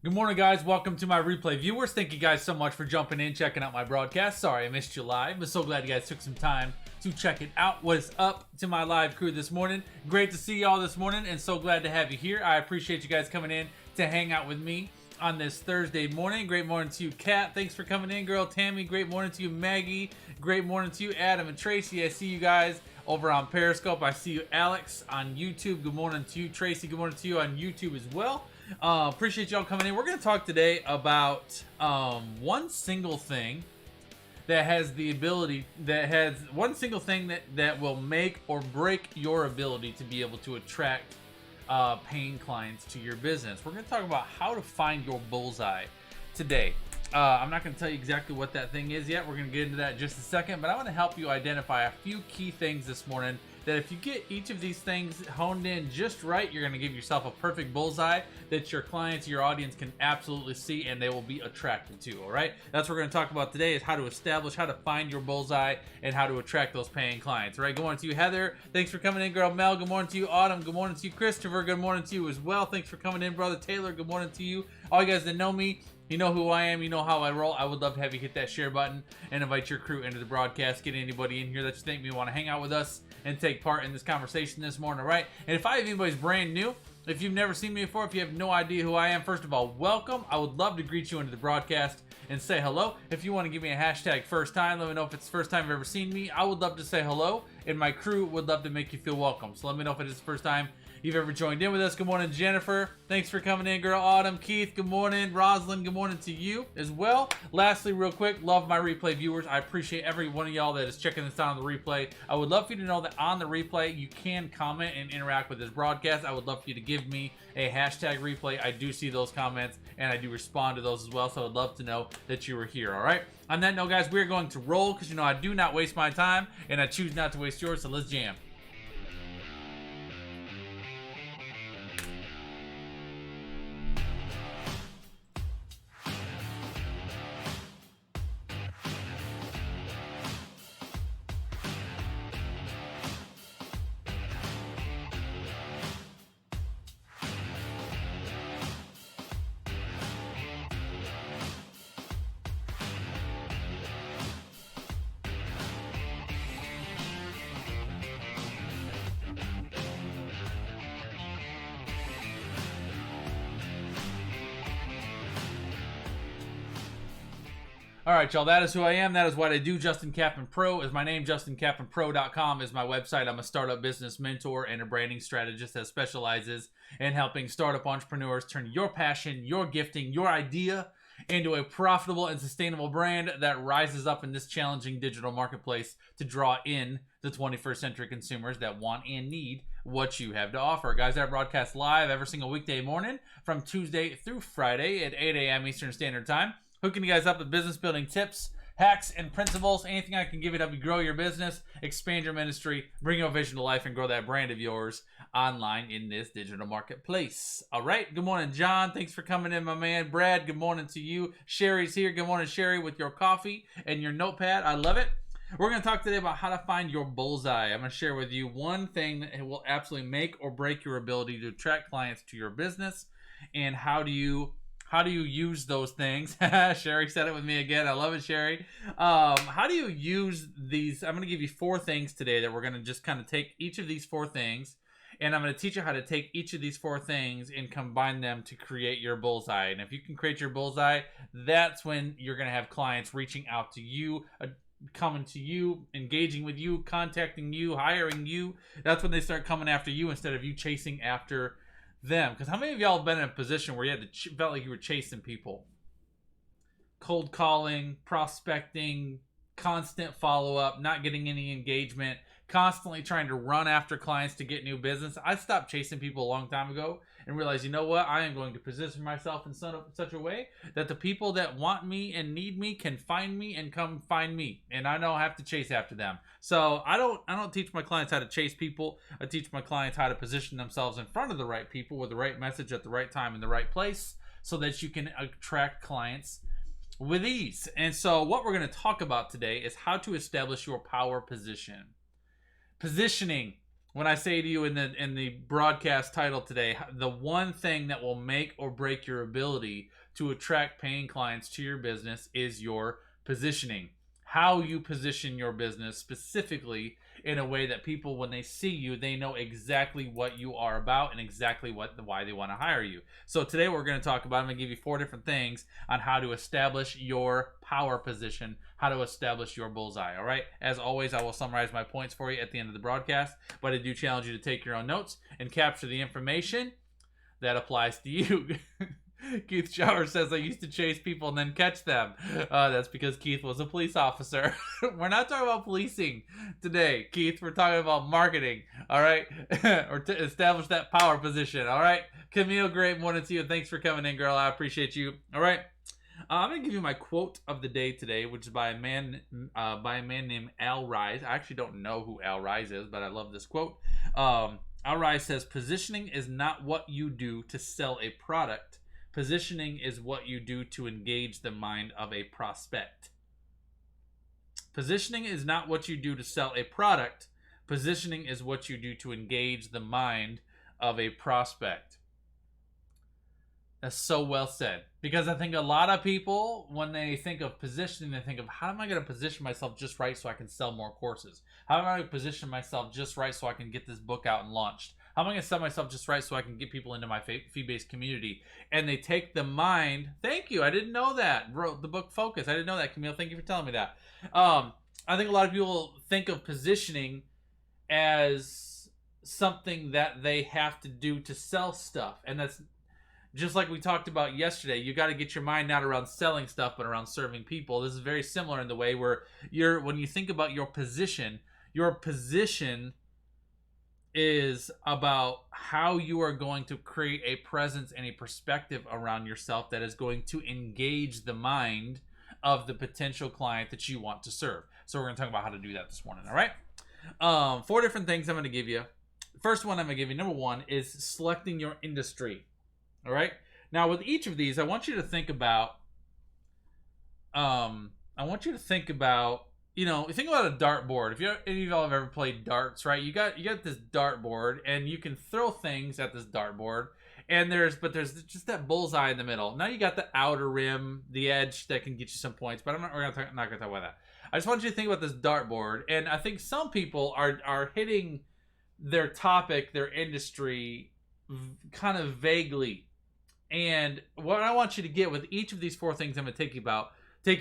Good morning, guys. Welcome to my replay viewers. Thank you guys so much for jumping in, checking out my broadcast. Sorry I missed you live, but so glad you guys took some time to check it out. What is up to my live crew this morning? Great to see y'all this morning, and so glad to have you here. I appreciate you guys coming in to hang out with me on this Thursday morning. Great morning to you, Kat. Thanks for coming in, girl. Tammy, great morning to you, Maggie. Great morning to you, Adam and Tracy. I see you guys over on Periscope. I see you, Alex, on YouTube. Good morning to you, Tracy. Good morning to you on YouTube as well. Appreciate y'all coming in. We're going to talk today about one single thing that has the ability, that will make or break your ability to be able to attract paying clients to your business. We're going to talk about how to find your bullseye today. I'm not going to tell you exactly what that thing is yet. We're going to get into that in just a second, but I want to help you identify a few key things this morning that if you get each of these things honed in just right, you're going to give yourself a perfect bullseye that your clients, your audience can absolutely see and they will be attracted to, all right? That's what we're going to talk about today, is how to establish, how to find your bullseye, and how to attract those paying clients, all right? Good morning to you, Heather. Thanks for coming in, girl. Mel, good morning to you. Autumn, good morning to you. Christopher, good morning to you as well. Thanks for coming in, brother. Taylor, good morning to you. All you guys that know me, you know who I am, you know how I roll. I would love to have you hit that share button and invite your crew into the broadcast. Get anybody in here that you think may want to hang out with us and take part in this conversation this morning, all right? And if anybody's brand new, if you've never seen me before, if you have no idea who I am, first of all, welcome. I would love to greet you into the broadcast and say hello. If you want to give me a hashtag first time, let me know if it's the first time you've ever seen me. I would love to say hello, and my crew would love to make you feel welcome. So let me know if it is the first time you've ever joined in with us. Good morning, Jennifer. Thanks for coming in, girl. Autumn, Keith, good morning. Rosalind, good morning to you as well. Lastly, real quick, love my replay viewers. I appreciate every one of y'all that is checking this out on the replay. I would love for you to know that on the replay, you can comment and interact with this broadcast. I would love for you to give me a hashtag replay. I do see those comments, and I do respond to those as well, so I would love to know that you were here, all right? On that note, guys, we're going to roll because, you know, I do not waste my time, and I choose not to waste yours, so let's jam. All right, y'all, that is who I am. That is what I do. Justin Kaplan Pro is my name. JustinKaplanPro.com is my website. I'm a startup business mentor and a branding strategist that specializes in helping startup entrepreneurs turn your passion, your gifting, your idea into a profitable and sustainable brand that rises up in this challenging digital marketplace to draw in the 21st century consumers that want and need what you have to offer. Guys, I broadcast live every single weekday morning from Tuesday through Friday at 8 a.m. Eastern Standard Time. Hooking you guys up with business building tips, hacks, and principles. Anything I can give you to help you grow your business, expand your ministry, bring your vision to life, and grow that brand of yours online in this digital marketplace. All right. Good morning, John. Thanks for coming in, my man. Brad, good morning to you. Sherry's here. Good morning, Sherry, with your coffee and your notepad. I love it. We're going to talk today about how to find your bullseye. I'm going to share with you one thing that will absolutely make or break your ability to attract clients to your business, and how do you use those things? Sherry said it with me again. I love it, Sherry. How do you use these? I'm going to give you 4 things today that we're going to just kind of take each of these 4 things, and I'm going to teach you how to take each of these 4 things and combine them to create your bullseye. And if you can create your bullseye, that's when you're going to have clients reaching out to you, coming to you, engaging with you, contacting you, hiring you. That's when they start coming after you instead of you chasing after them. Because how many of y'all have been in a position where you had to felt like you were chasing people? Cold calling, prospecting, constant follow-up, not getting any engagement, constantly trying to run after clients to get new business. I stopped chasing people a long time ago and realized, you know what? I am going to position myself in such a way that the people that want me and need me can find me and come find me, and I don't have to chase after them. So I don't teach my clients how to chase people. I teach my clients how to position themselves in front of the right people with the right message at the right time in the right place, so that you can attract clients with ease. And so what we're going to talk about today is how to establish your power position. Positioning when I say to you in the broadcast title today, the one thing that will make or break your ability to attract paying clients to your business is your positioning. How you position your business specifically in a way that people, when they see you, they know exactly what you are about and exactly why they want to hire you. So today we're going to talk about, I'm going to give you 4 different things on how to establish your power position, how to establish your bullseye. All right. As always, I will summarize my points for you at the end of the broadcast, but I do challenge you to take your own notes and capture the information that applies to you. Keith Shower says, I used to chase people and then catch them. That's because Keith was a police officer. We're not talking about policing today, Keith. We're talking about marketing, all right? Or to establish that power position, all right? Camille, great morning to you. Thanks for coming in, girl. I appreciate you. All right. I'm going to give you my quote of the day today, which is by a man named Al Rise. I actually don't know who Al Rise is, but I love this quote. Al Rise says, positioning is not what you do to sell a product. Positioning is what you do to engage the mind of a prospect. Positioning is not what you do to sell a product. Positioning is what you do to engage the mind of a prospect. That's so well said. Because I think a lot of people, when they think of positioning, they think of, how am I going to position myself just right so I can sell more courses? How am I going to position myself just right so I can get this book out and launched? How am I going to sell myself just right so I can get people into my fee-based community? And they take the mind. Thank you. I didn't know that. Wrote the book Focus. I didn't know that, Camille. Thank you for telling me that. I think a lot of people think of positioning as something that they have to do to sell stuff. And that's just like we talked about yesterday. You got to get your mind not around selling stuff, but around serving people. This is very similar in the way where when you think about your position is about how you are going to create a presence and a perspective around yourself that is going to engage the mind of the potential client that you want to serve. So we're going to talk about how to do that this morning, all right? 4 different things I'm going to give you. First one I'm going to give you, number 1, is selecting your industry, all right? Now, with each of these, I want you to think about, you know, think about a dartboard. If any of y'all have ever played darts, right? You got this dartboard, and you can throw things at this dartboard, and there's just that bullseye in the middle. Now you got the outer rim, the edge that can get you some points, but we're not gonna talk about that. I just want you to think about this dartboard, and I think some people are hitting their topic, their industry, kind of vaguely. And what I want you to get with each of these 4 things I'm going to take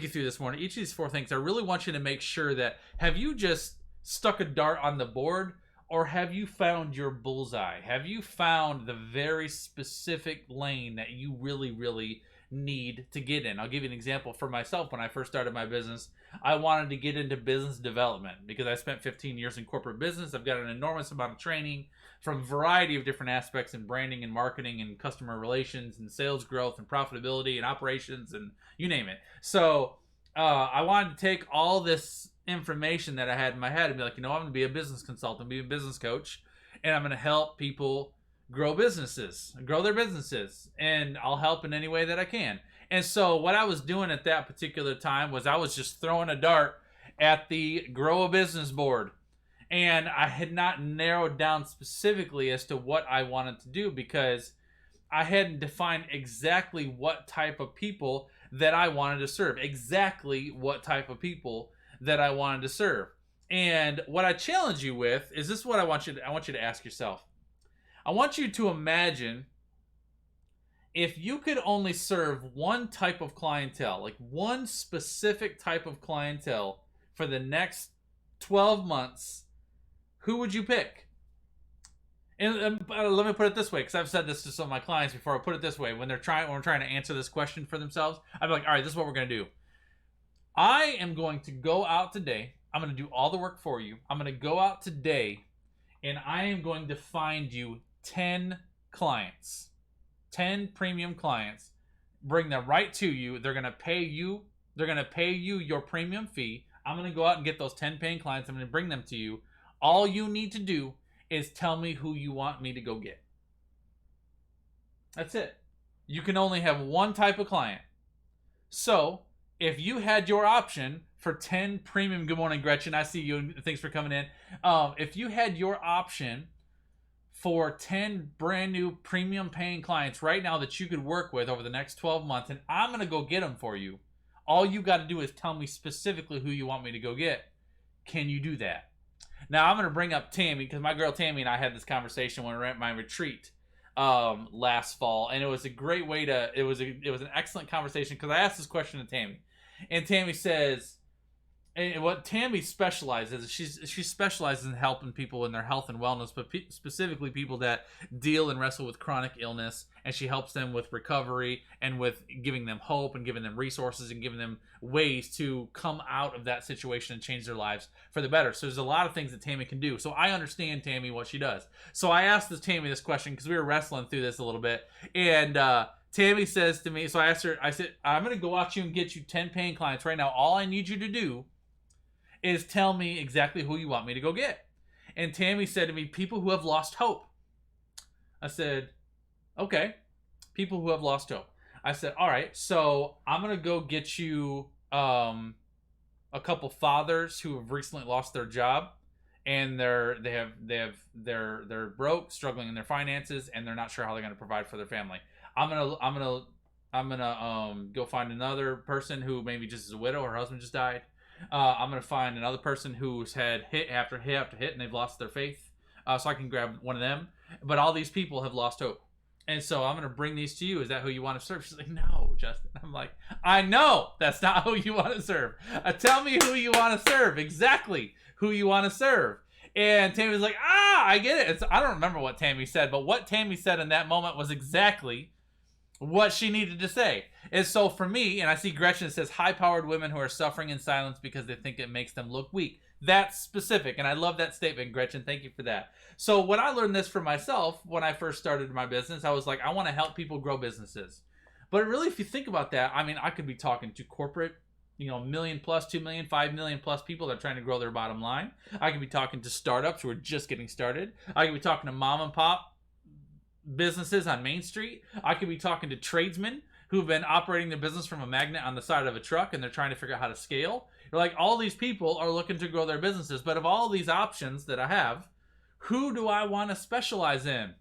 you through this morning, each of these 4 things, I really want you to make sure that, have you just stuck a dart on the board, or have you found your bullseye? Have you found the very specific lane that you really, really need to get in? I'll give you an example for myself. When I first started my business, I wanted to get into business development because I spent 15 years in corporate business. I've got an enormous amount of training from a variety of different aspects in branding and marketing and customer relations and sales growth and profitability and operations and you name it. So I wanted to take all this information that I had in my head and be like, you know, I'm going to be a business consultant, be a business coach, and I'm going to help people grow their businesses, and I'll help in any way that I can. And so what I was doing at that particular time was I was just throwing a dart at the grow a business board. And I had not narrowed down specifically as to what I wanted to do because I hadn't defined exactly what type of people that I wanted to serve. And what I challenge you with is this: what I want you to ask yourself. I want you to imagine if you could only serve one type of clientele, like one specific type of clientele for the next 12 months, who would you pick? And let me put it this way, because I've said this to some of my clients before. I'll put it this way: when we're trying to answer this question for themselves, I'd be like, all right, this is what we're going to do. I am going to go out today. I'm going to do all the work for you. I'm going to go out today, and I am going to find you 10 clients, 10 premium clients, bring them right to you. They're going to pay you your premium fee. I'm going to go out and get those 10 paying clients. I'm going to bring them to you. All you need to do is tell me who you want me to go get. That's it. You can only have one type of client. So if you had your option for 10 premium, good morning, Gretchen. I see you. Thanks for coming in. If you had your option for 10 brand new premium paying clients right now that you could work with over the next 12 months, and I'm going to go get them for you, all you got to do is tell me specifically who you want me to go get. Can you do that? Now, I'm going to bring up Tammy, because my girl Tammy and I had this conversation when we were at my retreat last fall, and it was a great way to, it was an excellent conversation, because I asked this question to Tammy, and Tammy says, and what Tammy specializes, she specializes in helping people in their health and wellness, but specifically people that deal and wrestle with chronic illness, and she helps them with recovery and with giving them hope and giving them resources and giving them ways to come out of that situation and change their lives for the better. So there's a lot of things that Tammy can do. So I understand Tammy, what she does. So I asked Tammy this question because we were wrestling through this a little bit, and Tammy says to me, so I asked her, I said, I'm going to go out you and get you 10 paying clients right now. All I need you to do is tell me exactly who you want me to go get. And Tammy said to me, people who have lost hope. I said, okay, people who have lost hope. I said, all right, so I'm going to go get you a couple fathers who have recently lost their job, and they're broke, struggling in their finances, and they're not sure how they're going to provide for their family. I'm gonna go find another person who maybe just is a widow, her husband just died. I'm going to find another person who's had hit after hit after hit and they've lost their faith. So I can grab one of them. But all these people have lost hope. And so I'm going to bring these to you. Is that who you want to serve? She's like, no, Justin. I'm like, I know that's not who you want to serve. Tell me who you want to serve. Exactly who you want to serve. And Tammy was like, I get it. I don't remember what Tammy said, but what Tammy said in that moment was exactly what she needed to say. And so for me, and I see Gretchen says, high-powered women who are suffering in silence because they think it makes them look weak. That's specific, and I love that statement, Gretchen. Thank you for that. So when I learned this for myself, when I first started my business, I was like, I want to help people grow businesses. But really, if you think about that, I mean, I could be talking to corporate, million plus, 2 million, 5 million plus people that are trying to grow their bottom line. I could be talking to startups who are just getting started. I could be talking to mom and pop businesses on Main Street. I could be talking to tradesmen who've been operating their business from a magnet on the side of a truck, and they're trying to figure out how to scale. Like, all these people are looking to grow their businesses, but of all these options that I have, who do I want to specialize in?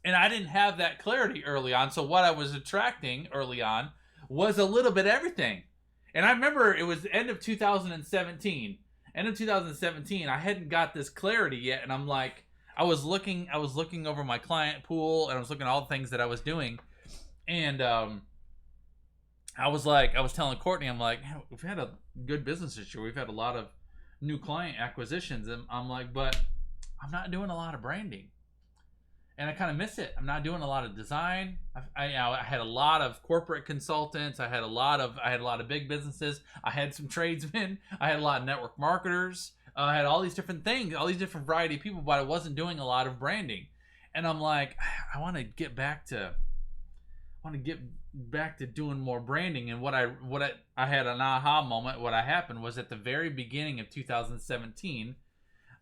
And I didn't have that clarity early on, so what I was attracting early on was a little bit of everything. And I remember it was the end of 2017. End of 2017, I hadn't got this clarity yet, and I'm like, I was looking over my client pool, and I was looking at all the things that I was doing, and I was telling Courtney, I'm like, we've had a good business this year. We've had a lot of new client acquisitions, and I'm like, but I'm not doing a lot of branding, and I kind of miss it. I'm not doing a lot of design. I had a lot of corporate consultants. I had a lot of big businesses. I had some tradesmen. I had a lot of network marketers. I had all these different things, all these different variety of people, but I wasn't doing a lot of branding. And I'm like, I want to get back to doing more branding. And what I had an aha moment. What happened was at the very beginning of 2017,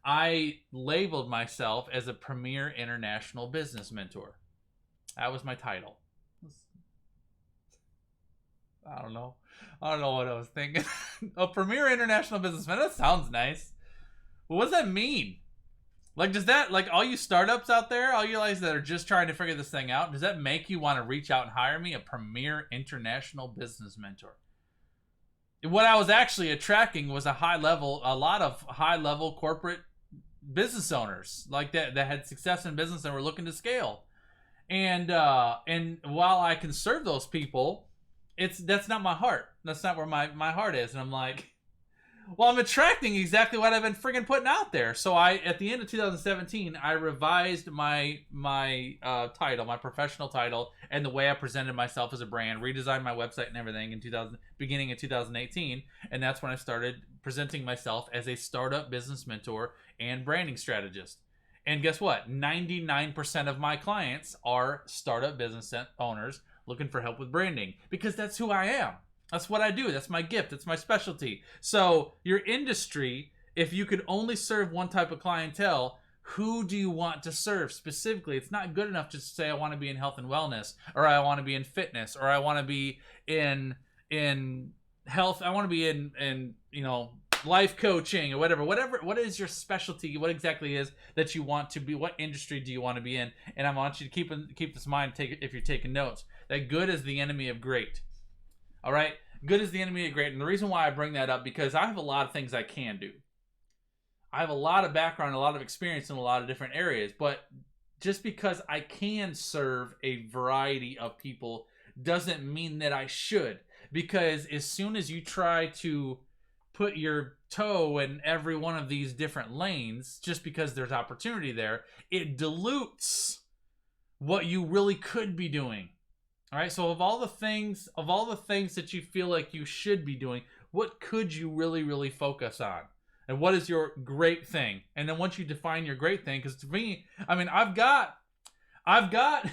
I labeled myself as a premier international business mentor. That was my title. I don't know what I was thinking. A premier international businessman. That sounds nice. What does that mean? Like, does that, like, all you startups out there, all you guys that are just trying to figure this thing out, does that make you want to reach out and hire me, a premier international business mentor? What I was actually attracting was a lot of high level corporate business owners like that had success in business and were looking to scale. And while I can serve those people, that's not my heart. That's not where my heart is. And I'm like, well, I'm attracting exactly what I've been friggin' putting out there. So at the end of 2017, I revised my title, my professional title, and the way I presented myself as a brand, redesigned my website and everything beginning of 2018. And that's when I started presenting myself as a startup business mentor and branding strategist. And guess what? 99% of my clients are startup business owners looking for help with branding, because that's who I am. That's what I do. That's my gift. It's my specialty. So your industry, if you could only serve one type of clientele, who do you want to serve specifically? It's not good enough just to say I want to be in health and wellness, or I want to be in fitness, or I want to be in health. I want to be in life coaching or whatever. What is your specialty? What exactly is that you want to be? What industry do you want to be in? And I want you to keep this in mind. If you're taking notes, that good is the enemy of great. All right, good is the enemy of great. And the reason why I bring that up, because I have a lot of things I can do. I have a lot of background, a lot of experience in a lot of different areas, but just because I can serve a variety of people doesn't mean that I should. Because as soon as you try to put your toe in every one of these different lanes, just because there's opportunity there, it dilutes what you really could be doing. All right, so of all the things that you feel like you should be doing, what could you really focus on? And what is your great thing? And then once you define your great thing, because to me, I mean, I've got I've got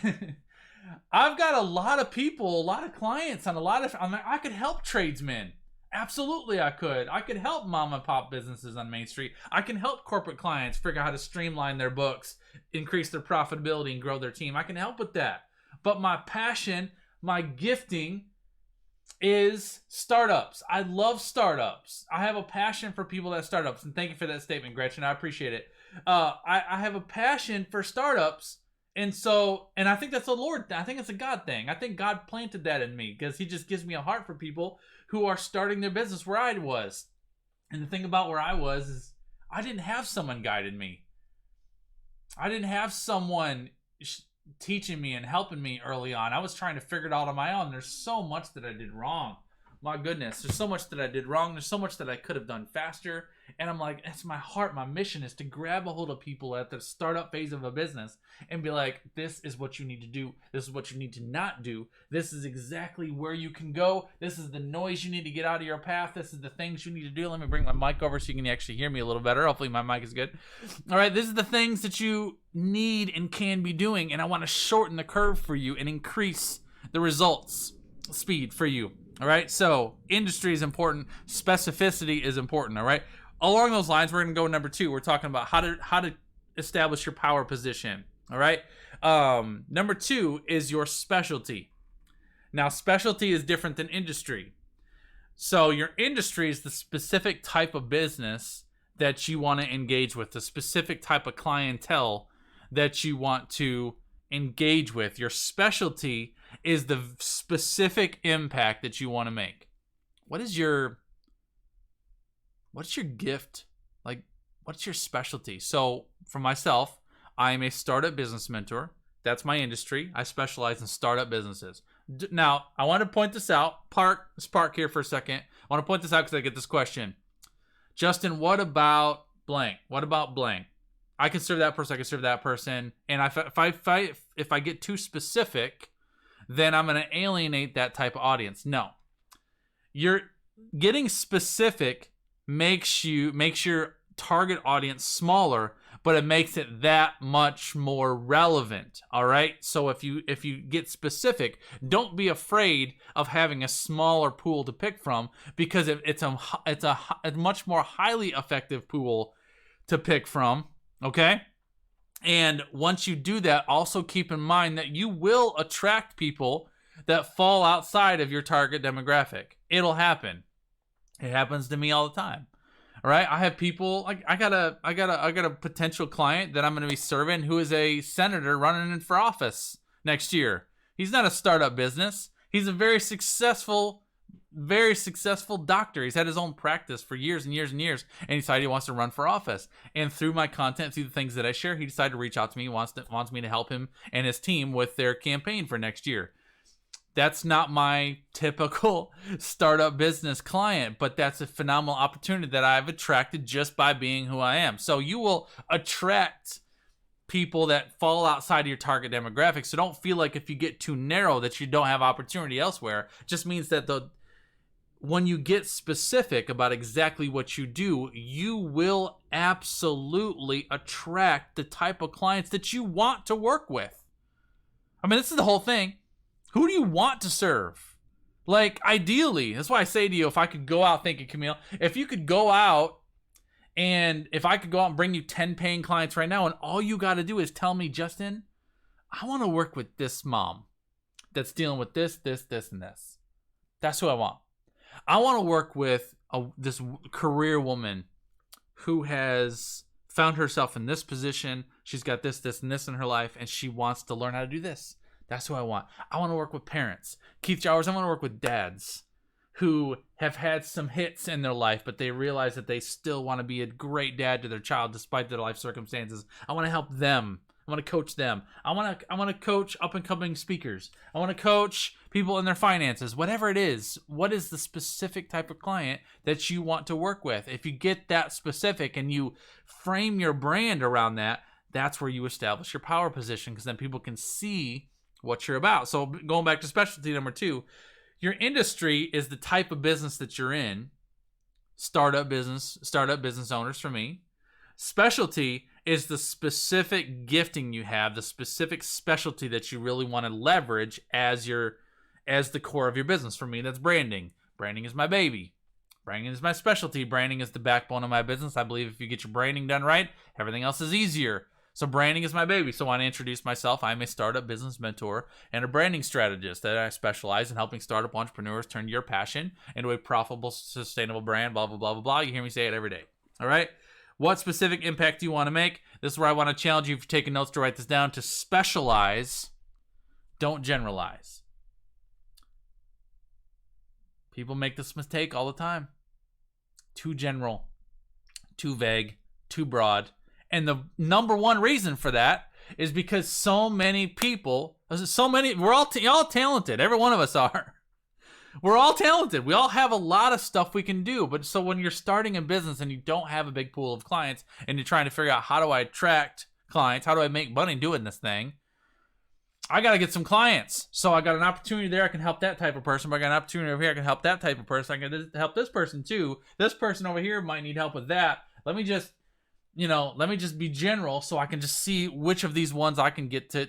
a lot of people, a lot of clients on I could help tradesmen. Absolutely I could. I could help mom and pop businesses on Main Street. I can help corporate clients figure out how to streamline their books, increase their profitability, and grow their team. I can help with that. But my passion, my gifting is startups. I love startups. I have a passion for people that startups. And thank you for that statement, Gretchen. I appreciate it. I have a passion for startups. And I think that's I think it's a God thing. I think God planted that in me because he just gives me a heart for people who are starting their business where I was. And the thing about where I was is I didn't have someone guiding me. I didn't have someone teaching me and helping me early on. I was trying to figure it out on my own. There's so much that I did wrong. My goodness, there's so much that I did wrong. There's so much that I could have done faster. And I'm like, that's my heart. My mission is to grab a hold of people at the startup phase of a business and be like, this is what you need to do. This is what you need to not do. This is exactly where you can go. This is the noise you need to get out of your path. This is the things you need to do. Let me bring my mic over so you can actually hear me a little better. Hopefully my mic is good. All right, this is the things that you need and can be doing. And I want to shorten the curve for you and increase the results speed for you. All right, so industry is important. Specificity is important. All right, along those lines, we're going to go number 2. We're talking about how to establish your power position. All right, number 2 is your specialty. Now, specialty is different than industry. So your industry is the specific type of business that you want to engage with, the specific type of clientele that you want to engage with. Your specialty is the specific impact that you want to make. What's your gift? Like, what's your specialty? So for myself, I am a startup business mentor. That's my industry. I specialize in startup businesses. Now, I want to point this out. Park here for a second. I want to point this out because I get this question. Justin, what about blank? What about blank? I can serve that person. I can serve that person. And if I get too specific, then I'm going to alienate that type of audience. No. You're getting specific makes your target audience smaller, but it makes it that much more relevant. All right? So if you get specific, don't be afraid of having a smaller pool to pick from because it's a much more highly effective pool to pick from, okay? And once you do that, also keep in mind that you will attract people that fall outside of your target demographic. It'll happen. It happens to me all the time. All right, I have people like I got a potential client that I'm going to be serving who is a senator running in for office next year. He's not a startup business. He's a very successful doctor. He's had his own practice for years and years and years, and he decided he wants to run for office. And through my content, through the things that I share, he decided to reach out to me. He wants me to help him and his team with their campaign for next year. That's not my typical startup business client, but that's a phenomenal opportunity that I've attracted just by being who I am. So you will attract people that fall outside of your target demographic. So don't feel like if you get too narrow that you don't have opportunity elsewhere. It just means that when you get specific about exactly what you do, you will absolutely attract the type of clients that you want to work with. I mean, this is the whole thing. Who do you want to serve? Like, ideally, that's why I say to you, if I could go out, thank you, Camille, if you could go out and if I could go out and bring you 10 paying clients right now and all you got to do is tell me, Justin, I want to work with this mom that's dealing with this, and this. That's who I want. I want to work with this career woman who has found herself in this position. She's got this, this, and this in her life, and she wants to learn how to do this. That's who I want. I want to work with parents. Keith Jowers, I want to work with dads who have had some hits in their life, but they realize that they still want to be a great dad to their child despite their life circumstances. I want to help them. I want to coach them. I want to coach up-and-coming speakers. I want to coach people in their finances. Whatever it is, what is the specific type of client that you want to work with? If you get that specific and you frame your brand around that, that's where you establish your power position, because then people can see what you're about. So going back to specialty number 2, your industry is the type of business that you're in. Startup business owners for me. Specialty is the specific gifting you have, the specific specialty that you really want to leverage as the core of your business. For me, that's branding. Branding is my baby. Branding is my specialty. Branding is the backbone of my business. I believe if you get your branding done right, everything else is easier. So branding is my baby. So I want to introduce myself. I'm a startup business mentor and a branding strategist that I specialize in helping startup entrepreneurs turn your passion into a profitable, sustainable brand, blah, blah, blah, blah, blah. You hear me say it every day. All right? What specific impact do you want to make? This is where I want to challenge you, if you're taking notes, to write this down. To specialize, don't generalize. People make this mistake all the time. Too general, too vague, too broad. And the number one reason for that is because so many people, we're all talented. Every one of us are. We're all talented. We all have a lot of stuff we can do. But so when you're starting a business and you don't have a big pool of clients and you're trying to figure out, how do I attract clients? How do I make money doing this thing? I got to get some clients. So I got an opportunity there. I can help that type of person. But I got an opportunity over here. I can help that type of person. I can help this person too. This person over here might need help with that. Let me just be general so I can just see which of these ones I can get to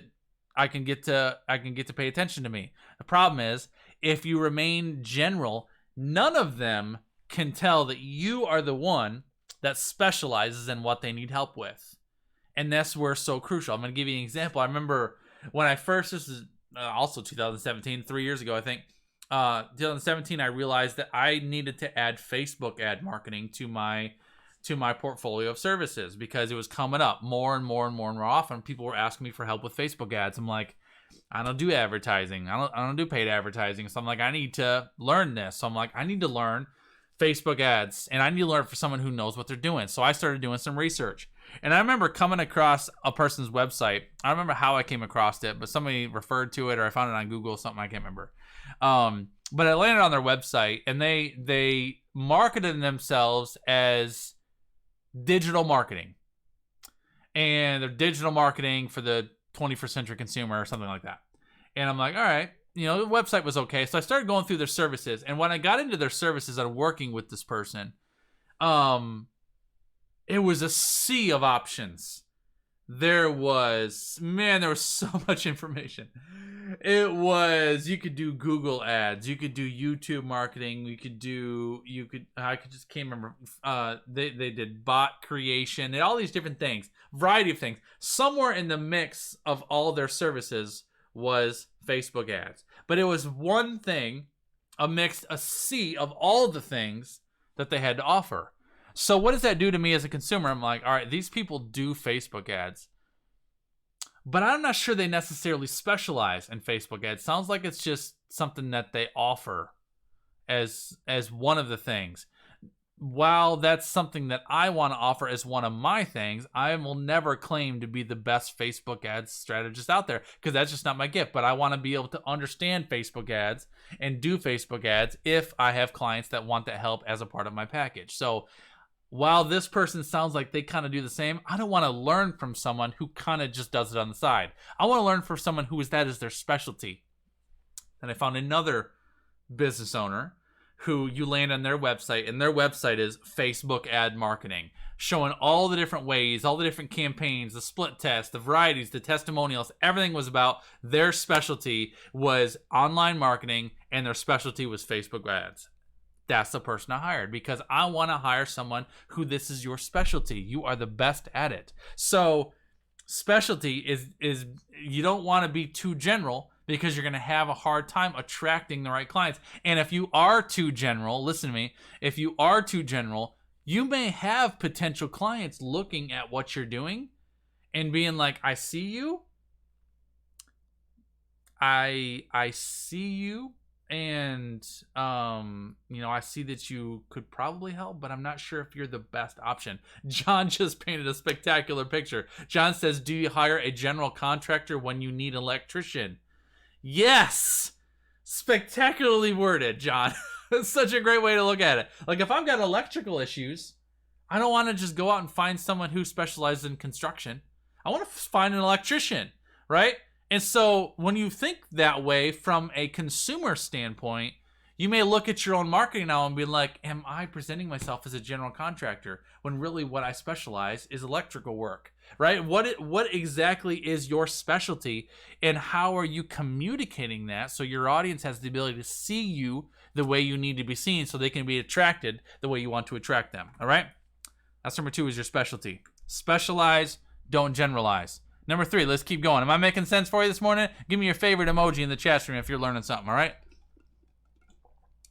pay attention to me. The problem is, if you remain general, none of them can tell that you are the one that specializes in what they need help with. And that's where it's so crucial. I'm going to give you an example. I remember when I first, this is also 2017, 3 years ago, I think, 2017, I realized that I needed to add Facebook ad marketing to my portfolio of services, because it was coming up more and more often. People were asking me for help with Facebook ads. I'm like, I don't do advertising. I don't do paid advertising. So I'm like, I need to learn this. So I'm like, I need to learn Facebook ads, and I need to learn for someone who knows what they're doing. So I started doing some research. And I remember coming across a person's website. I don't remember how I came across it, but somebody referred to it, or I found it on Google or something. I can't remember. But I landed on their website, and they marketed themselves as digital marketing. And they're digital marketing for the 21st century consumer or something like that. And I'm like, all right, the website was okay. So I started going through their services. And when I got into their services and working with this person, it was a sea of options. There was so much information. You could do Google ads, you could do YouTube marketing, I just can't remember. They did bot creation and all these different things, variety of things. Somewhere in the mix of all their services was Facebook ads. But it was one thing amidst a sea of all the things that they had to offer. So what does that do to me as a consumer? I'm like, all right, these people do Facebook ads, but I'm not sure they necessarily specialize in Facebook ads. Sounds like it's just something that they offer as one of the things. While that's something that I want to offer as one of my things, I will never claim to be the best Facebook ads strategist out there, because that's just not my gift. But I want to be able to understand Facebook ads and do Facebook ads if I have clients that want that help as a part of my package. So while this person sounds like they kind of do the same, I don't want to learn from someone who kind of just does it on the side. I want to learn from someone who is that is their specialty. And I found another business owner who you land on their website, and their website is Facebook ad marketing, showing all the different ways, all the different campaigns, the split test, the varieties, the testimonials. Everything was about their specialty was online marketing, and their specialty was Facebook ads. That's the person I hired, because I want to hire someone who this is your specialty. You are the best at it. So specialty is you don't want to be too general, because you're going to have a hard time attracting the right clients. And if you are too general, listen to me, if you are too general, you may have potential clients looking at what you're doing and being like, I see you. I see you, and I see that you could probably help, but I'm not sure if you're the best option. John just painted a spectacular picture. John says, do you hire a general contractor when you need an electrician? Yes! Spectacularly worded, John. That's such a great way to look at it. Like, if I've got electrical issues, I don't want to just go out and find someone who specializes in construction. I want to find an electrician, right? And so when you think that way from a consumer standpoint, you may look at your own marketing now and be like, am I presenting myself as a general contractor when really what I specialize is electrical work, right? What exactly is your specialty, and how are you communicating that so your audience has the ability to see you the way you need to be seen so they can be attracted the way you want to attract them, all right? That's number 2 is your specialty. Specialize, don't generalize. Number 3, let's keep going. Am I making sense for you this morning? Give me your favorite emoji in the chat stream if you're learning something, all right?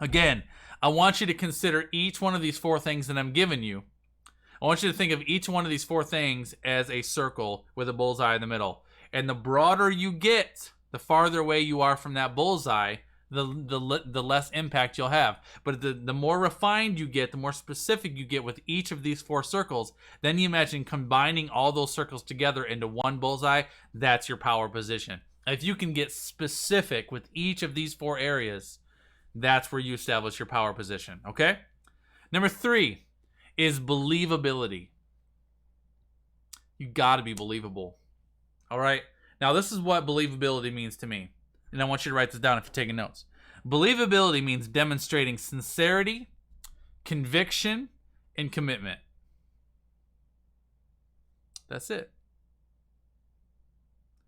Again, I want you to consider each one of these 4 things that I'm giving you. I want you to think of each one of these 4 things as a circle with a bullseye in the middle. And the broader you get, the farther away you are from that bullseye, the less impact you'll have. But the more refined you get, the more specific you get with each of these 4 circles, then you imagine combining all those circles together into one bullseye. That's your power position. If you can get specific with each of these 4 areas, that's where you establish your power position, okay? Number 3 is believability. You got to be believable, all right? Now, this is what believability means to me. And I want you to write this down if you're taking notes. Believability means demonstrating sincerity, conviction, and commitment. That's it.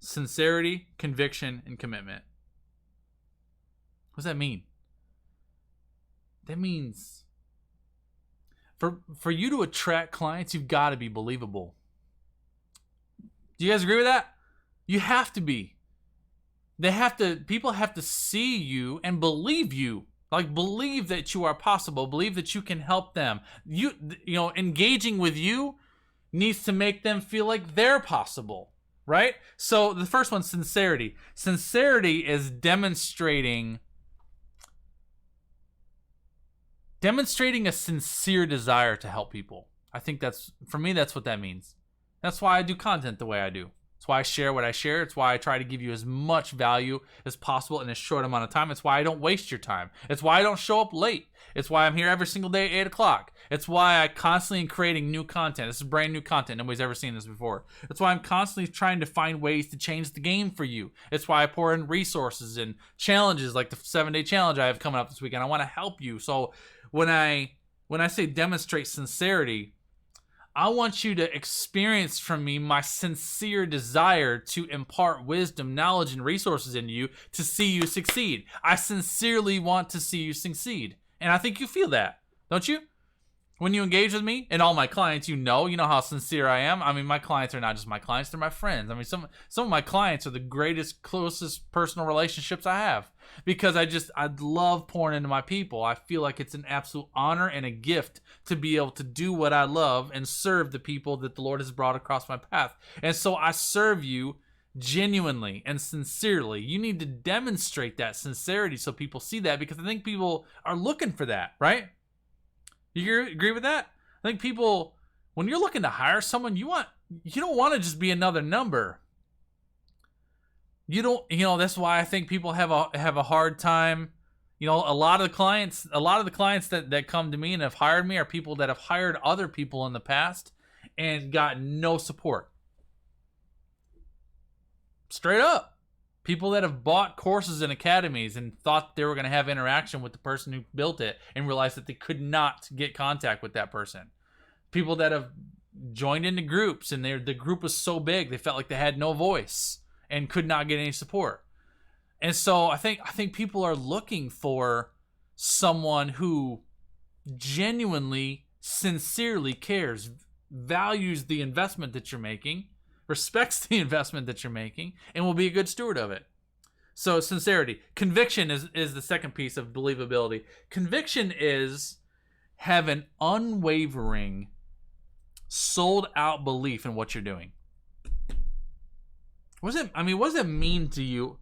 Sincerity, conviction, and commitment. What does that mean? That means for you to attract clients, you've got to be believable. Do you guys agree with that? You have to be. People have to see you and believe you. Like, believe that you are possible, believe that you can help them. Engaging with you needs to make them feel like they're possible, right? So the first one, sincerity. Sincerity is demonstrating a sincere desire to help people. I think that's what that means. That's why I do content the way I do. It's why I share what I share. It's why I try to give you as much value as possible in a short amount of time. It's why I don't waste your time. It's why I don't show up late. It's why I'm here every single day at 8 o'clock. It's why I constantly am creating new content. This is brand new content. Nobody's ever seen this before. It's why I'm constantly trying to find ways to change the game for you. It's why I pour in resources and challenges like the 7-day challenge I have coming up this weekend. I want to help you. So when I say demonstrate sincerity, I want you to experience from me my sincere desire to impart wisdom, knowledge, and resources into you to see you succeed. I sincerely want to see you succeed. And I think you feel that, don't you? When you engage with me and all my clients, you know how sincere I am. I mean, my clients are not just my clients, they're my friends. I mean, some of my clients are the greatest, closest personal relationships I have because I love pouring into my people. I feel like it's an absolute honor and a gift to be able to do what I love and serve the people that the Lord has brought across my path. And so I serve you genuinely and sincerely. You need to demonstrate that sincerity so people see that, because I think people are looking for that, right? You agree with that? I think people, when you're looking to hire someone, you don't want to just be another number. That's why I think people have a hard time. A lot of the clients that come to me and have hired me are people that have hired other people in the past and got no support. Straight up. People that have bought courses in academies and thought they were going to have interaction with the person who built it and realized that they could not get contact with that person. People that have joined into groups and the group was so big they felt like they had no voice and could not get any support. And so I think people are looking for someone who genuinely, sincerely cares, values the investment that you're making, respects the investment that you're making, and will be a good steward of it. So sincerity. Conviction is the second piece of believability. Conviction is have an unwavering, sold out belief in what you're doing. What does it mean to you?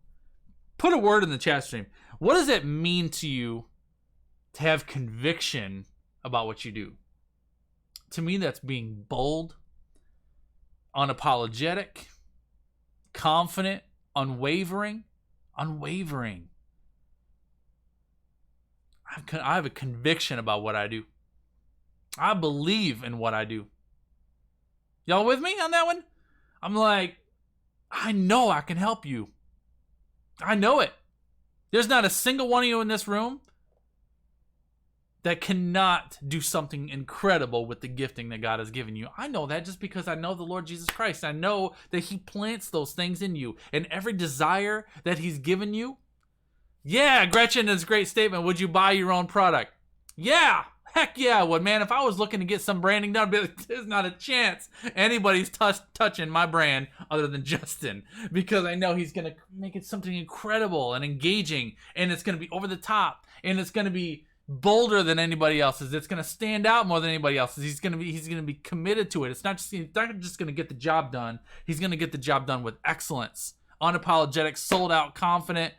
Put a word in the chat stream. What does it mean to you to have conviction about what you do? To me, that's being bold, unapologetic, confident, unwavering. Unwavering. I have a conviction about what I do. I believe in what I do. Y'all with me on that one? I'm like, I know I can help you. I know it. There's not a single one of you in this room that cannot do something incredible with the gifting that God has given you. I know that just because I know the Lord Jesus Christ. I know that he plants those things in you. And every desire that he's given you. Yeah, Gretchen is a great statement. Would you buy your own product? Yeah. Heck yeah, I would, man. If I was looking to get some branding done, there's not a chance anybody's touching my brand other than Justin, because I know he's going to make it something incredible and engaging, and it's going to be over the top, and it's going to be bolder than anybody else's. It's going to stand out more than anybody else's. He's going to be committed to it. He's not just going to get the job done. He's going to get the job done with excellence, unapologetic, sold out, confident,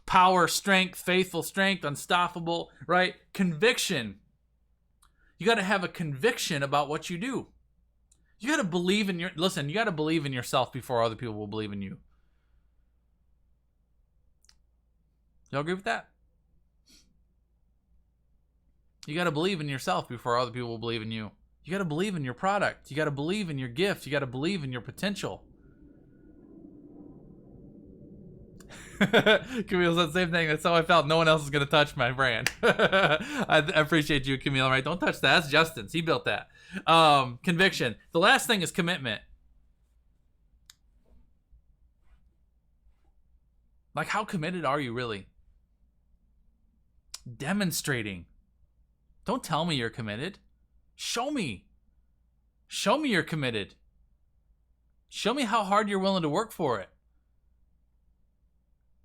power, strength, faithful, strength, unstoppable, right? Conviction. You got to have a conviction about what you do. You got to believe in you got to believe in yourself before other people will believe in you. Y'all agree with that? You got to believe in yourself before other people will believe in you. You got to believe in your product. You got to believe in your gift. You got to believe in your potential. Camille said the same thing. That's how I felt. No one else is going to touch my brand. I appreciate you, Camille. Right? Don't touch that. That's Justin's. He built that. Conviction. The last thing is commitment. Like, how committed are you really? Demonstrating. Don't tell me you're committed. Show me. Show me you're committed. Show me how hard you're willing to work for it.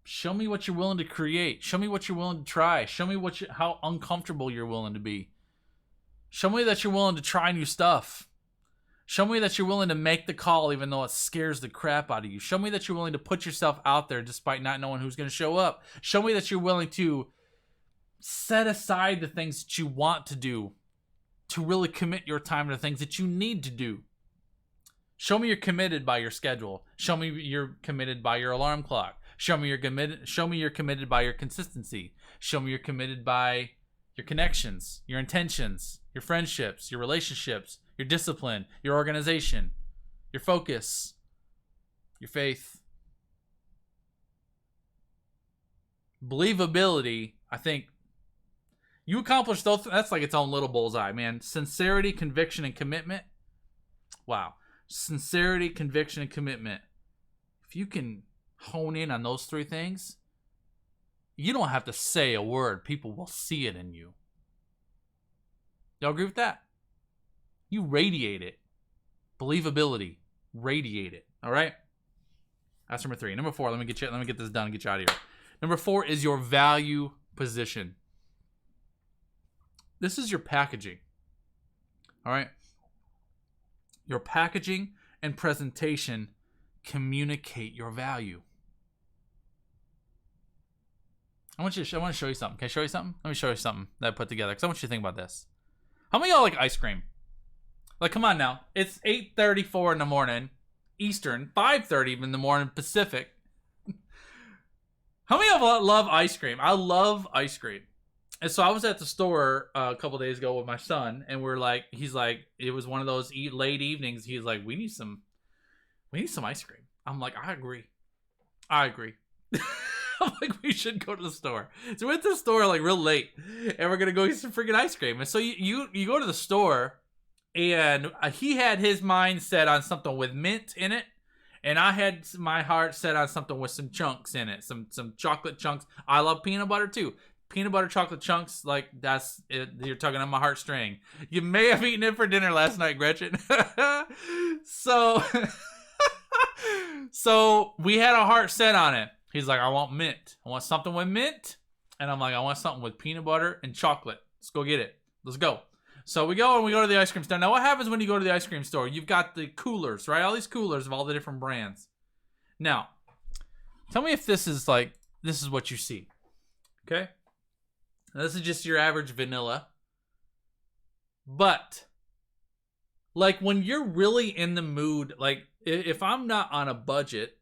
Show me what you're willing to create. Show me what you're willing to try. Show me how uncomfortable you're willing to be. Show me that you're willing to try new stuff. Show me that you're willing to make the call even though it scares the crap out of you. Show me that you're willing to put yourself out there despite not knowing who's going to show up. Show me that you're willing to set aside the things that you want to do to really commit your time to the things that you need to do. Show me you're committed by your schedule. Show me you're committed by your alarm clock. Show me you're committed by your consistency. Show me you're committed by your connections, your intentions, your friendships, your relationships, your discipline, your organization, your focus, your faith. Believability, I think, you accomplish those. That's like its own little bullseye, man. Sincerity, conviction, and commitment. Wow. Sincerity, conviction, and commitment. If you can hone in on those three things, you don't have to say a word. People will see it in you. Y'all agree with that? You radiate it. Believability. Radiate it. All right? That's number 3. Number 4, let me get this done and get you out of here. Number 4 is your value position. This is your packaging. All right? Your packaging and presentation communicate your value. I want to show you something. Can I show you something? Let me show you something that I put together because I want you to think about this. How many of y'all like ice cream? Like, come on now. It's 8:34 in the morning, Eastern, 5:30 in the morning, Pacific. How many of y'all love ice cream? I love ice cream. And so I was at the store a couple days ago with my son, and he's like, it was one of those late evenings. He's like, we need some ice cream. I'm like, I agree. I'm like, we should go to the store. So we went to the store like real late, and we're gonna go get some freaking ice cream. And so you go to the store, and he had his mind set on something with mint in it, and I had my heart set on something with some chunks in it, some chocolate chunks. I love peanut butter too. Peanut butter chocolate chunks, like that's it. You're tugging on my heartstring. You may have eaten it for dinner last night, Gretchen. So we had our heart set on it. He's like, I want mint. I want something with mint. And I'm like, I want something with peanut butter and chocolate. Let's go get it. Let's go. So we go and we go to the ice cream store. Now, what happens when you go to the ice cream store? You've got the coolers, right? All these coolers of all the different brands. Now, tell me if this is what you see. Okay? Now, this is just your average vanilla. But, like, when you're really in the mood, like, if I'm not on a budget,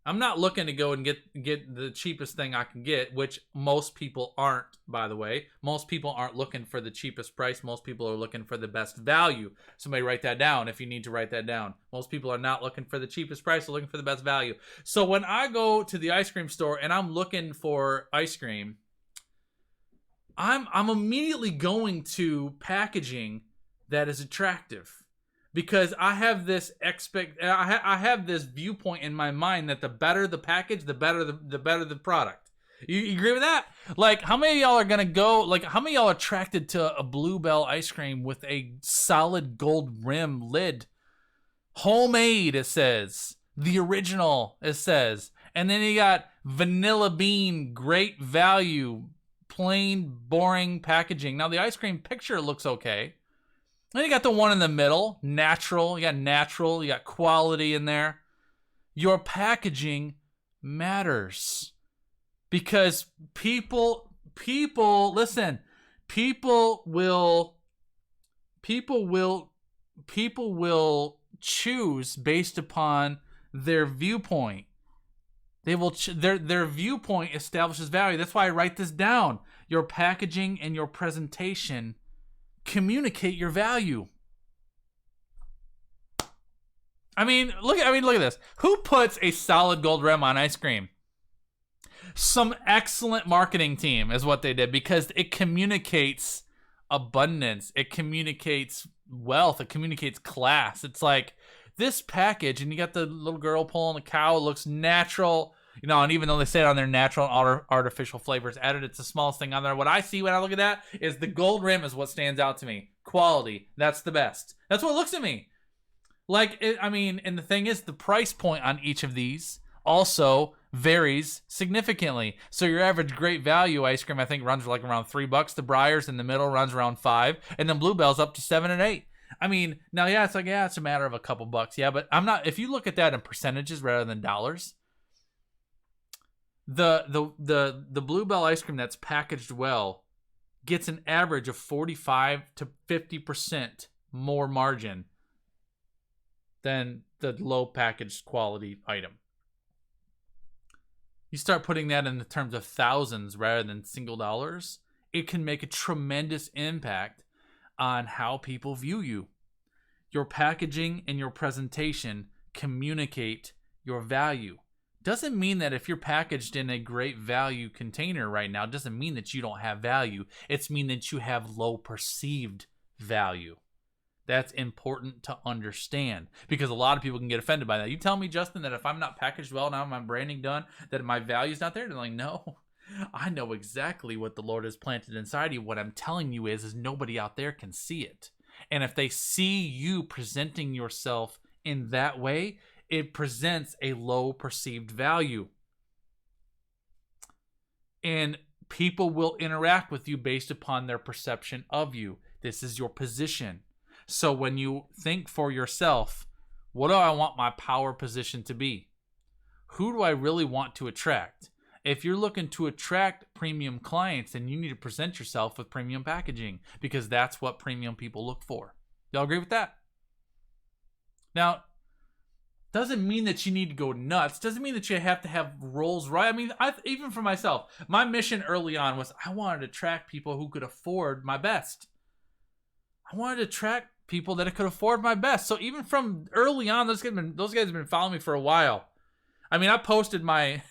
I'm not looking to go and get the cheapest thing I can get, which most people aren't, by the way. Most people aren't looking for the cheapest price. Most people are looking for the best value. Somebody write that down if you need to write that down. Most people are not looking for the cheapest price. They're looking for the best value. So when I go to the ice cream store and I'm looking for ice cream, I'm immediately going to packaging that is attractive. Because I have this I have this viewpoint in my mind that the better the package, the better the product. You agree with that? Like, how many of y'all are gonna go? Like, how many of y'all are attracted to a Bluebell ice cream with a solid gold rim lid, homemade? It says the original. It says, and then you got vanilla bean, great value, plain boring packaging. Now the ice cream picture looks okay. Then you got the one in the middle, natural. You got quality in there. Your packaging matters because people listen. People will choose based upon their viewpoint. They will their viewpoint establishes value. That's why I write this down. Your packaging and your presentation communicate your value. I mean, look at this. Who puts a solid gold rim on ice cream? Some excellent marketing team is what they did, because it communicates abundance. It communicates wealth. It communicates class. It's like this package, and you got the little girl pulling a cow. It looks natural. You know, and even though they say it on their natural and artificial flavors added, it's the smallest thing on there. What I see when I look at that is the gold rim is what stands out to me. Quality. That's the best. That's what looks at me. Like, and the thing is, the price point on each of these also varies significantly. So your average great value ice cream, I think, runs like around $3. The Breyers in the middle runs around $5. And then Bluebell's up to $7 and $8. I mean, now, yeah, it's a matter of a couple bucks. Yeah, but if you look at that in percentages rather than dollars, the Bluebell ice cream that's packaged well gets an average of 45 to 50% more margin than the low packaged quality item. You start putting that in the terms of thousands rather than single dollars, it can make a tremendous impact on how people view you. Your packaging and your presentation communicate your value. Doesn't mean that if you're packaged in a great value container right now, doesn't mean that you don't have value. It's mean that you have low perceived value. That's important to understand, because a lot of people can get offended by that. You tell me, Justin, that if I'm not packaged well now, my branding done, that my value's not there? They're like, no, I know exactly what the Lord has planted inside you. What I'm telling you is nobody out there can see it. And if they see you presenting yourself in that way, it presents a low perceived value. And people will interact with you based upon their perception of you. This is your position. So when you think for yourself, what do I want my power position to be? Who do I really want to attract? If you're looking to attract premium clients, then you need to present yourself with premium packaging, because that's what premium people look for. Y'all agree with that? Now, doesn't mean that you need to go nuts. Doesn't mean that you have to have roles right. I mean, even for myself, my mission early on was I wanted to attract people who could afford my best. I wanted to attract people that could afford my best. So even from early on, those guys have been following me for a while. I mean, I posted my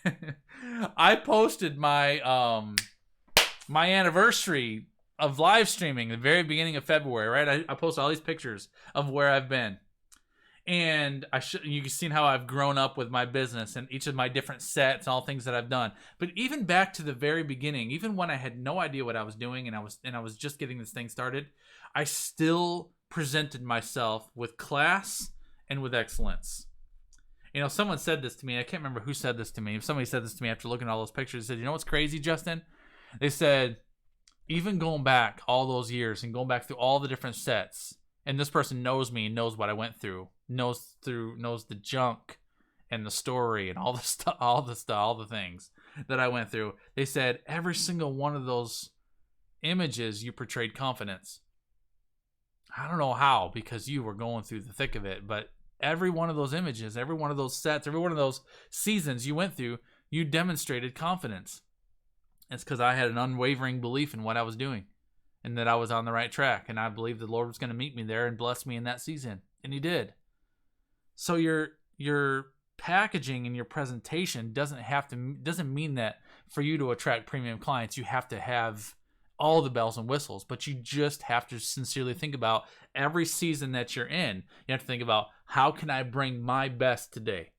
my anniversary of live streaming the very beginning of February, right? I posted all these pictures of where I've been. And you can see how I've grown up with my business and each of my different sets and all things that I've done. But even back to the very beginning, even when I had no idea what I was doing and I was just getting this thing started, I still presented myself with class and with excellence. someone said this to me. I can't remember who said this to me. Somebody said this to me after looking at all those pictures. They said, you know what's crazy, Justin? They said, even going back all those years and going back through all the different sets, and this person knows me and knows what I went through, knows the junk and the story and all the things that I went through. They said every single one of those images you portrayed confidence. I don't know how, because you were going through the thick of it, but every one of those images, every one of those sets, every one of those seasons you went through, you demonstrated confidence. It's because I had an unwavering belief in what I was doing and that I was on the right track, and I believed the Lord was going to meet me there and bless me in that season, and he did. So your packaging and your presentation doesn't mean that for you to attract premium clients you have to have all the bells and whistles, but you just have to sincerely think about every season that you're in. You have to think about, how can I bring my best today?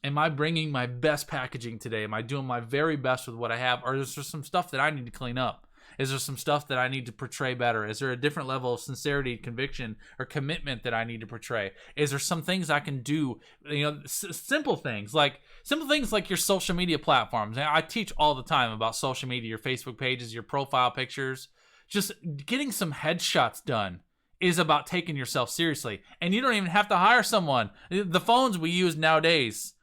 Am I bringing my best packaging today? Am I doing my very best with what I have? Or is there some stuff that I need to clean up? Is there some stuff that I need to portray better? Is there a different level of sincerity, conviction, or commitment that I need to portray? Is there some things I can do? Simple things like your social media platforms. And I teach all the time about social media, your Facebook pages, your profile pictures. Just getting some headshots done is about taking yourself seriously. And you don't even have to hire someone. The phones we use nowadays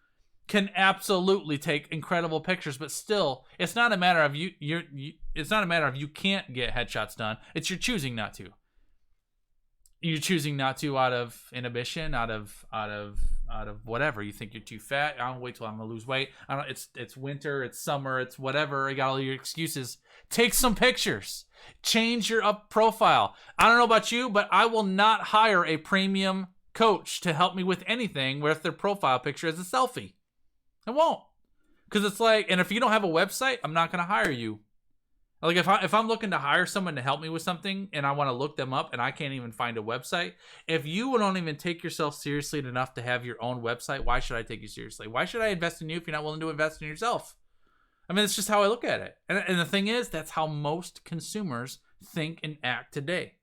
can absolutely take incredible pictures, but still, it's not a matter of it's not a matter of you can't get headshots done. It's you're choosing not to. You're choosing not to out of inhibition, out of whatever. You think you're too fat. I'll wait till I'm gonna lose weight. It's winter, it's summer, it's whatever. You got all your excuses. Take some pictures. Change your up profile. I don't know about you, but I will not hire a premium coach to help me with anything where their profile picture is a selfie. I won't, because it's like, and if you don't have a website, I'm not going to hire you. Like if I'm looking to hire someone to help me with something and I want to look them up and I can't even find a website, if you don't even take yourself seriously enough to have your own website, why should I take you seriously? Why should I invest in you if you're not willing to invest in yourself? I mean, it's just how I look at it. And the thing is, that's how most consumers think and act today.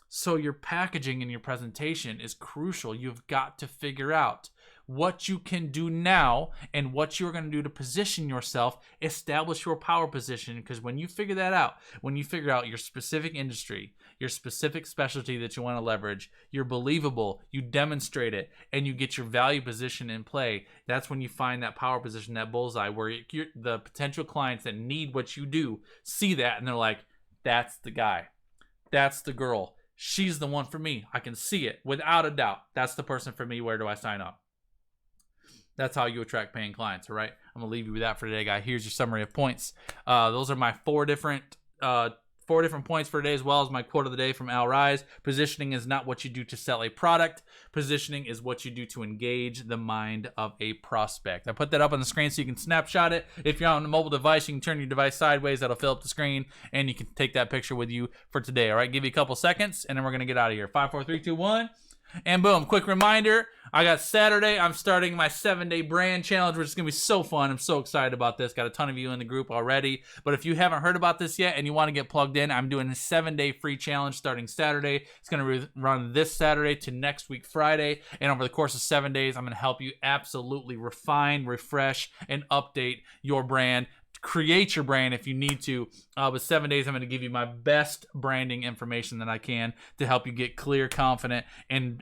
So your packaging and your presentation is crucial. You've got to figure out what you can do now and what you're going to do to position yourself, establish your power position. Because when you figure that out, when you figure out your specific industry, your specific specialty that you want to leverage, you're believable, you demonstrate it, and you get your value position in play, that's when you find that power position, that bullseye, where the potential clients that need what you do see that and they're like, that's the guy, that's the girl, she's the one for me. I can see it without a doubt. That's the person for me. Where do I sign up? That's how you attract paying clients, all right? I'm going to leave you with that for today, guy. Here's your summary of points. Those are my four different points for today, as well as my quote of the day from Advertise. Positioning is not what you do to sell a product. Positioning is what you do to engage the mind of a prospect. I put that up on the screen so you can snapshot it. If you're on a mobile device, you can turn your device sideways. That'll fill up the screen, and you can take that picture with you for today, all right? Give you a couple seconds, and then we're going to get out of here. 5, 4, 3, 2, 1. And boom, quick reminder, I got Saturday, I'm starting my 7-day brand challenge, which is going to be so fun. I'm so excited about this. Got a ton of you in the group already. But if you haven't heard about this yet and you want to get plugged in, I'm doing a 7-day free challenge starting Saturday. It's going to run this Saturday to next week Friday. And over the course of 7 days, I'm going to help you absolutely refine, refresh, and update your brand. Create your brand if you need to. But 7 days, I'm going to give you my best branding information that I can to help you get clear, confident, and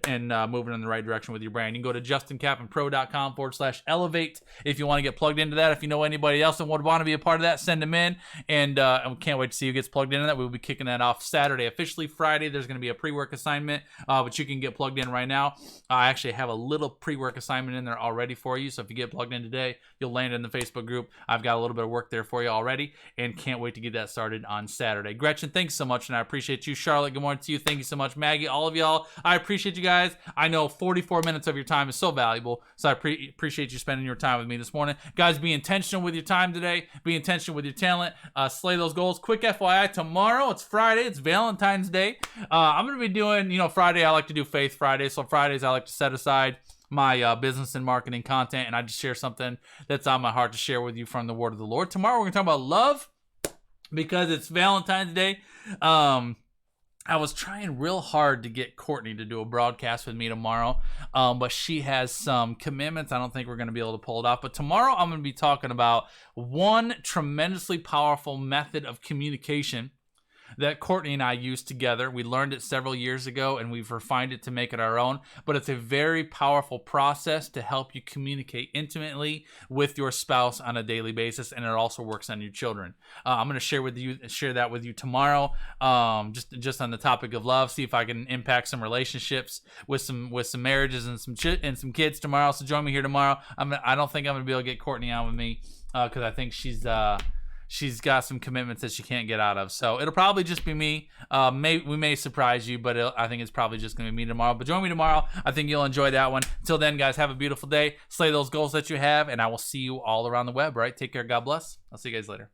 moving in the right direction with your brand. You can go to justincapandpro.com/elevate if you want to get plugged into that. If you know anybody else that would want to be a part of that, send them in. And we can't wait to see who gets plugged into that. We'll be kicking that off Saturday. Officially Friday, there's going to be a pre-work assignment, but you can get plugged in right now. I actually have a little pre-work assignment in there already for you. So if you get plugged in today, you'll land in the Facebook group. I've got a little bit of work there for you already, and can't wait to get that started on Saturday. Gretchen, thanks so much, and I appreciate you. Charlotte, good morning to you. Thank you so much. Maggie, all of y'all, I appreciate you guys. I know 44 minutes of your time is so valuable, so I appreciate you spending your time with me this morning. Guys, be intentional with your time today. Be intentional with your talent. Slay those goals. Quick FYI, tomorrow, it's Friday. It's Valentine's Day. I'm going to be doing, Friday, I like to do Faith Friday, so Fridays I like to set aside my business and marketing content, and I just share something that's on my heart to share with you from the word of the Lord. Tomorrow we're going to talk about love because it's Valentine's Day. I was trying real hard to get Courtney to do a broadcast with me tomorrow, but she has some commitments. I don't think we're going to be able to pull it off. But tomorrow I'm going to be talking about one tremendously powerful method of communication that Courtney and I used together. We learned it several years ago and we've refined it to make it our own, but it's a very powerful process to help you communicate intimately with your spouse on a daily basis, and it also works on your children. I'm going to share that with you tomorrow, just on the topic of love, see if I can impact some relationships with some marriages and some kids tomorrow. So join me here tomorrow. I don't think I'm going to be able to get Courtney on with me because I think she's got some commitments that she can't get out of. So it'll probably just be me. We may surprise you, but I think it's probably just going to be me tomorrow. But join me tomorrow. I think you'll enjoy that one. Until then, guys, have a beautiful day. Slay those goals that you have, and I will see you all around the web, right? Take care. God bless. I'll see you guys later.